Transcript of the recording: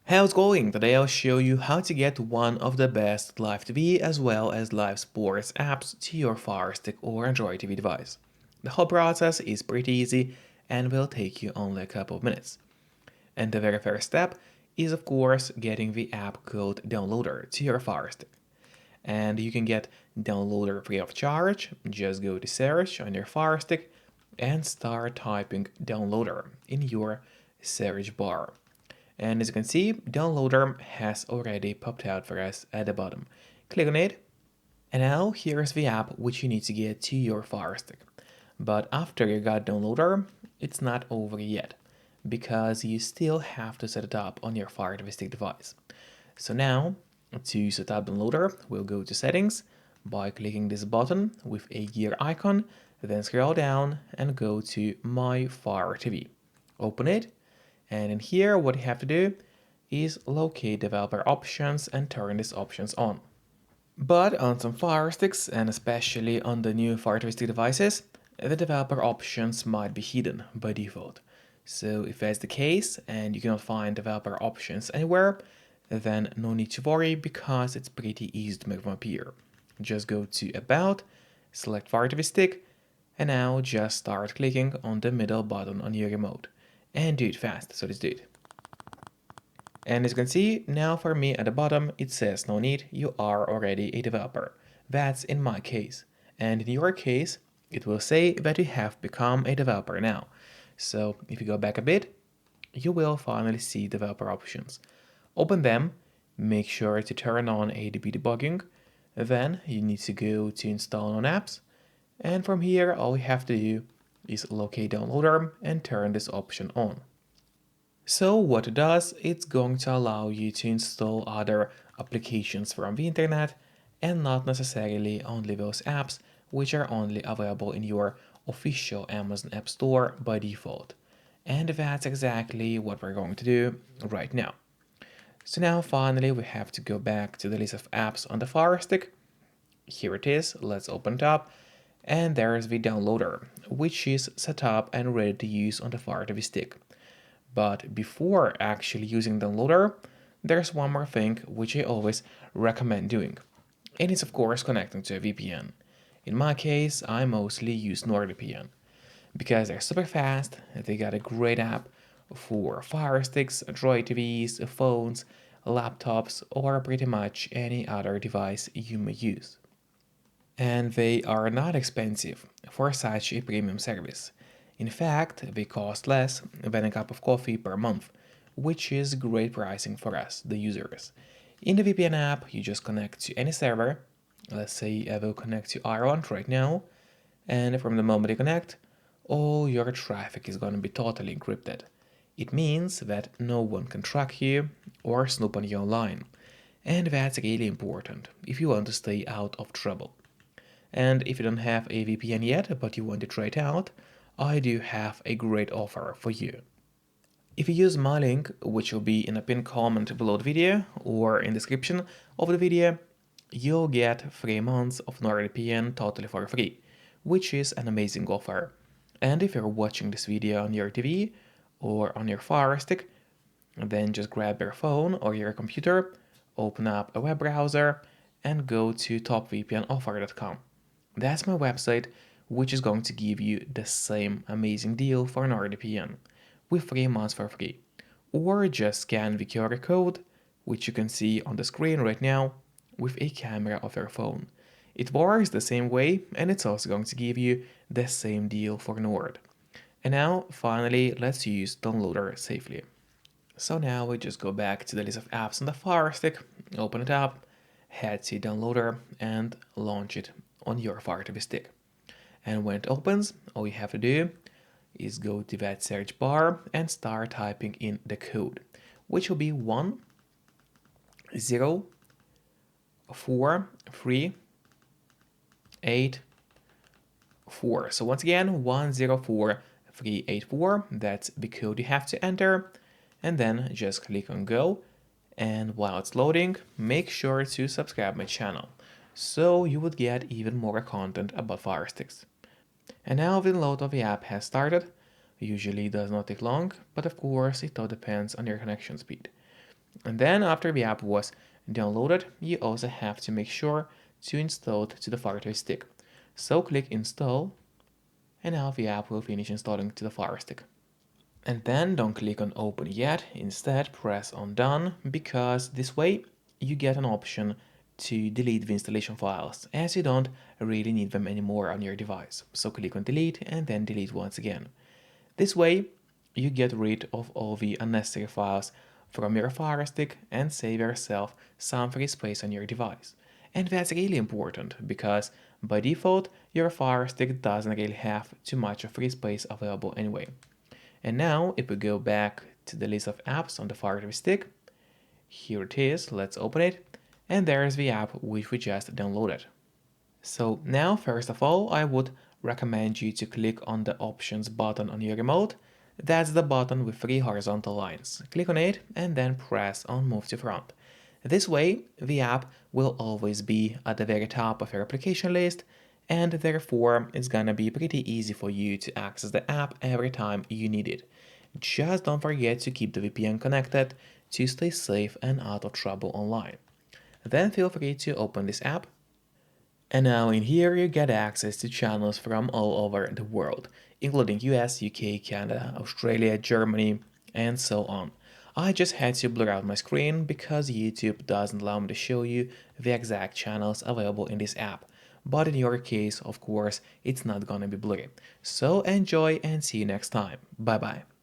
How's it going? Today I'll show you how to get one of the best live TV as well as live sports apps to your Fire Stick or Android TV device. The whole process is pretty easy and will take you only a couple of minutes. And the very first step is of course getting the app called Downloader to your Fire Stick. And you can get Downloader free of charge. Just go to search on your Fire Stick and start typing Downloader in your search bar. And as you can see, Downloader has already popped out for us at the bottom. Click on it, and now here's the app which you need to get to your Fire Stick. But after you got Downloader, it's not over yet, because you still have to set it up on your Fire TV Stick device. So now, to set up Downloader, we'll go to Settings by clicking this button with a gear icon, then scroll down and go to My Fire TV. Open it, and in here what you have to do is locate developer options and turn these options on. But on some Fire Sticks, and especially on the new Fire TV Stick devices, the developer options might be hidden by default. So if that's the case and you cannot find developer options anywhere, then no need to worry because it's pretty easy to make them appear. Just go to About, select Fire TV Stick, and now just start clicking on the middle button on your remote. And do it fast, so let's do it. And as you can see, now for me at the bottom, it says no need, you are already a developer. That's in my case. And in your case, it will say that you have become a developer now. So if you go back a bit, you will finally see developer options. Open them, make sure to turn on ADB debugging, then you need to go to install on apps, and from here all you have to do is locate Downloader and turn this option on. So what it does, it's going to allow you to install other applications from the internet and not necessarily only those apps which are only available in your official Amazon App Store by default. And that's exactly what we're going to do right now. So now finally we have to go back to the list of apps on the Fire Stick. Here it is, let's open it up. And there's the Downloader, which is set up and ready to use on the Fire TV Stick. But before actually using Downloader, there's one more thing which I always recommend doing. And it's of course connecting to a VPN. In my case, I mostly use NordVPN because they're super fast, they got a great app for Fire Sticks, Android TVs, phones, laptops, or pretty much any other device you may use. And they are not expensive for such a premium service. In fact, they cost less than a cup of coffee per month, which is great pricing for us, the users. In the VPN app, you just connect to any server. Let's say I will connect to Ireland right now, and from the moment you connect, all your traffic is going to be totally encrypted. It means that no one can track you or snoop on you online, and that's really important if you want to stay out of trouble. And if you don't have a VPN yet, but you want to try it out, I do have a great offer for you. If you use my link, which will be in a pinned comment below the video or in the description of the video, you'll get 3 months of NordVPN totally for free, which is an amazing offer. And if you're watching this video on your TV or on your Fire Stick, then just grab your phone or your computer, open up a web browser, and go to topvpnoffer.com. That's my website, which is going to give you the same amazing deal for NordVPN with 3 months for free. Or just scan the QR code, which you can see on the screen right now, with a camera of your phone. It works the same way, and it's also going to give you the same deal for Nord. And now, finally, let's use Downloader safely. So now we just go back to the list of apps on the Fire Stick, open it up, head to Downloader, and launch it on your Fire TV Stick. And when it opens, all you have to do is go to that search bar and start typing in the code, which will be 104384. So once again, 104384, that's the code you have to enter, and then just click on go. And while it's loading, make sure to subscribe my channel, so you would get even more content about Fire Sticks. And now the download of the app has started. Usually it does not take long, but of course it all depends on your connection speed. And then after the app was downloaded, you also have to make sure to install it to the FireStick. So click install, and now the app will finish installing to the FireStick. And then don't click on open yet, instead press on done, because this way you get an option to delete the installation files, as you don't really need them anymore on your device. So click on delete and then delete once again. This way you get rid of all the unnecessary files from your FireStick and save yourself some free space on your device. And that's really important because by default your FireStick doesn't really have too much of free space available anyway. And now if we go back to the list of apps on the FireStick, here it is, let's open it, and there's the app which we just downloaded. So now first of all I would recommend you to click on the options button on your remote. That's the button with 3 horizontal lines. Click on it and then press on move to front. This way the app will always be at the very top of your application list, and therefore it's gonna be pretty easy for you to access the app every time you need it. Just don't forget to keep the VPN connected to stay safe and out of trouble online. Then feel free to open this app. And now in here you get access to channels from all over the world, including US, UK, Canada, Australia, Germany, and so on. I just had to blur out my screen because YouTube doesn't allow me to show you the exact channels available in this app. But in your case, of course, it's not gonna be blurry. So enjoy and see you next time. Bye bye.